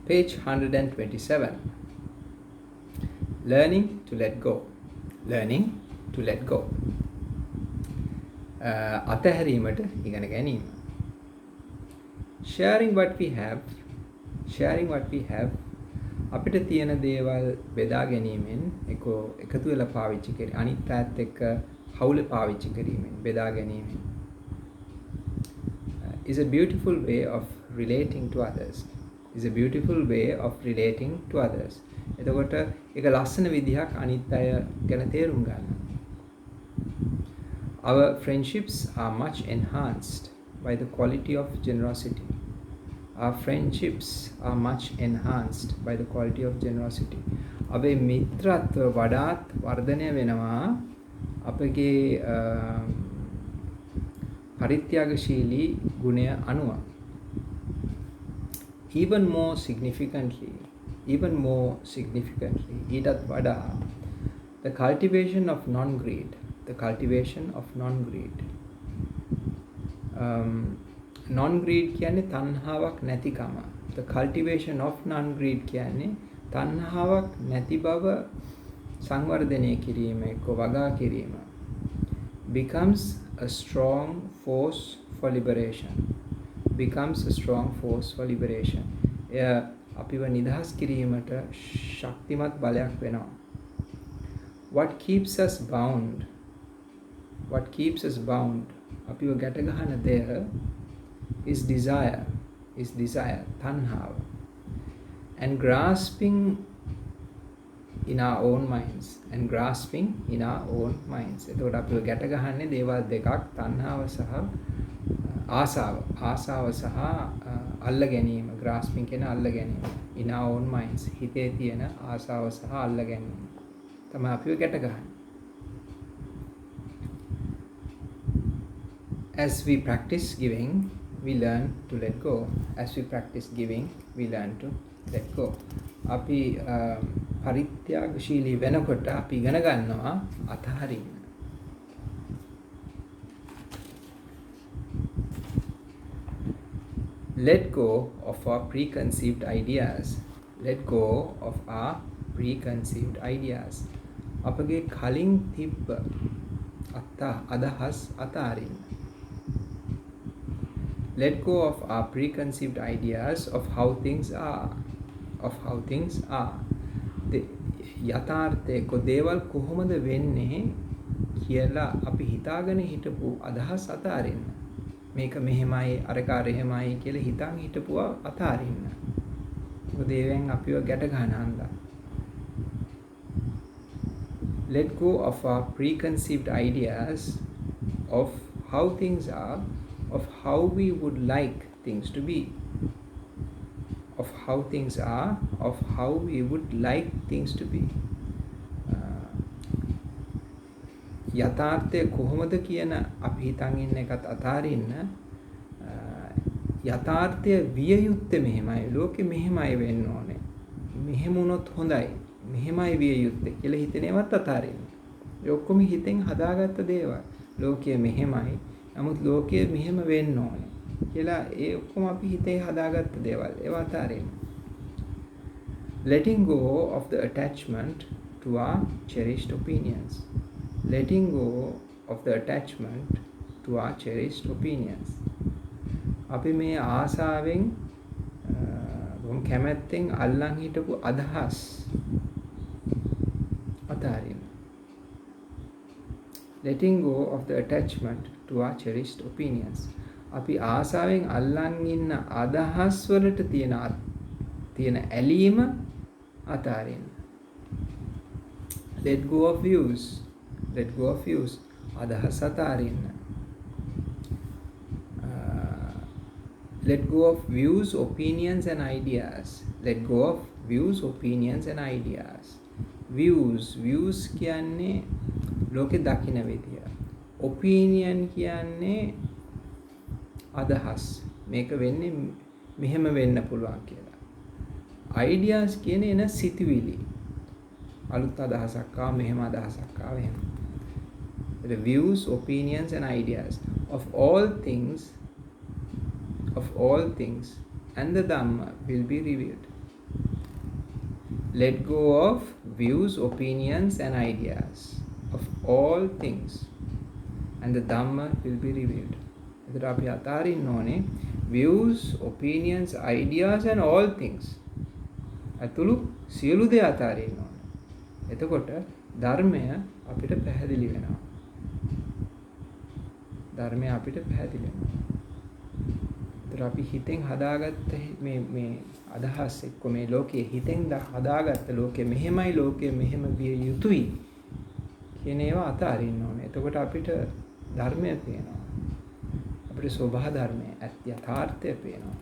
Page 127. Learning to let go. Learning to let go. අතහැරීමට ඉගෙන ගැනීම. Sharing what we have. Sharing what we have. අපිට තියෙන දේවල් බෙදා ගැනීමෙන් එකතු වෙලා පාවිච්චි කරේ අනිත් පැත්ත එක්ක හවුල පාවිච්චි කිරීමෙන් බෙදා ගැනීමෙන් is a beautiful way of relating to others. Is a beautiful way of relating to others. එතකොට ඒක ලස්සන විදිහක් අනිත් අය ගැන තේරුම් ගන්න. Our friendships are much enhanced by the quality of generosity. Our friendships are much enhanced by the quality of generosity. අපේ මිත්‍රත්ව වඩාත් වර්ධනය වෙනවා අපගේ පරිත්‍යාගශීලී ගුණය අනුව. Even more significantly, ඊටත් වඩා the cultivation of non-greed. Non-greed කියන්නේ තණ්හාවක් නැතිකම. The cultivation of non-greed කියන්නේ තණ්හාවක් නැති බව සංවර්ධනය කිරීම එක්ක වගා කිරීම. Becomes a strong force for liberation. එය අපිව නිදහස් කිරීමට ශක්තිමත් බලයක් වෙනවා. What keeps us bound? අපිව ගැට ගහන දෙය is desire, tanhav, and grasping in our own minds. එතකොට අපිව ගැට ගහන්නේ දේවල් දෙකක්, තණ්හාව සහ ආසාව සහ අල්ල ගැනීම. grasping කියන අල්ල ගැනීම. in our own minds, හිතේ තියෙන ආසාව සහ අල්ල ගැනීම තමයි අපිව ගැට ගහන්නේ. As we practice giving, we learn to let go. අපි පරිත්‍යාගශීලී වෙනකොට අපි ඉගෙන ගන්නවා අතහරින්න. Let go of our preconceived ideas. අපගේ කලින් තිබ්බ අදහස් අතහරින්න. Let go of our preconceived ideas of how things are. යථාර්ථයේ දේවල් කොහොමද වෙන්නේ කියලා අපි හිතාගෙන හිටපු අදහස් අතහරින්න. මේක මෙහෙමයි අරක අරහෙමයි කියලා හිතන් හිටපුවා අතහරින්න. මොකද ඒවෙන් අපිව ගැට ගන්න හන්දා. Let go of our preconceived ideas of how things are, of how we would like things to be. යථාර්ථය කොහොමද කියන අපි හිතන් ඉන්න එකත් අතාරින්න. යථාර්ථය විය යුත්තේ මෙහෙමයි, ලෝකෙ මෙහෙමයි වෙන්න ඕනේ, මෙහෙම වුණොත් හොඳයි, මෙහෙමයි විය යුත්තේ කියලා හිතන ඒවත් අතාරින්න. ඒ ඔක්කොම හිතෙන් හදාගත්ත දේවල්. ලෝකය මෙහෙමයි, නමුත් ලෝකය මෙහෙම වෙන්න ඕනේ කියලා ඒ ඔක්කොම අපි හිතේ හදාගත්ත දේවල්. ඒවා අතාරින්න. Letting go of the attachment to our cherished opinions. අපි මේ ආසාවෙන් කැමැත්තෙන් අල්ලන් හිටපු අදහස් අතාරින්න. Letting go of the attachment to our cherished opinions. අපි ආසාවෙන් අල්ලන් ඉන්න අදහස් වලට තියෙන ඇලීම අතාරින්න. Let go of views. අදහස් අතාරින්න. Let go of views, opinions and ideas. Views කියන්නේ ලෝකෙ දකින්න විදිය. Opinion කියන්නේ අදහස්. මේක වෙන්නේ මෙහෙම වෙන්න පුළුවන් කියලා. Ideas කියන්නේ එන සිතුවිලි. අලුත් අදහසක් ආව, මෙහෙම අදහසක් ආව එහෙම. The views, opinions and ideas of all things and the Dhamma will be revealed. let go of views, opinions and ideas of all things and the Dhamma will be revealed. එතකොට අපි අතාරින්න ඕනේ views, opinions, ideas and all things. අතුළු සියලු දේ අතාරින්න ඕනේ. එතකොට ධර්මය අපිට පැහැදිලි වෙනවා. ධර්මය අපිට පැහැදිලි වෙනවා. ඒතර අපි හිතෙන් හදාගත්ත මේ අදහස් එක්ක මේ ලෝකයේ හිතෙන් හදාගත්ත ලෝකෙ මෙහෙමයි, ලෝකෙ මෙහෙම විය යුතුයි කියන ඒවා අතාරින්න ඕනේ. එතකොට අපිට ධර්මය පේනවා. අපිට සෝභා ධර්මය, යථාර්ථය පේනවා.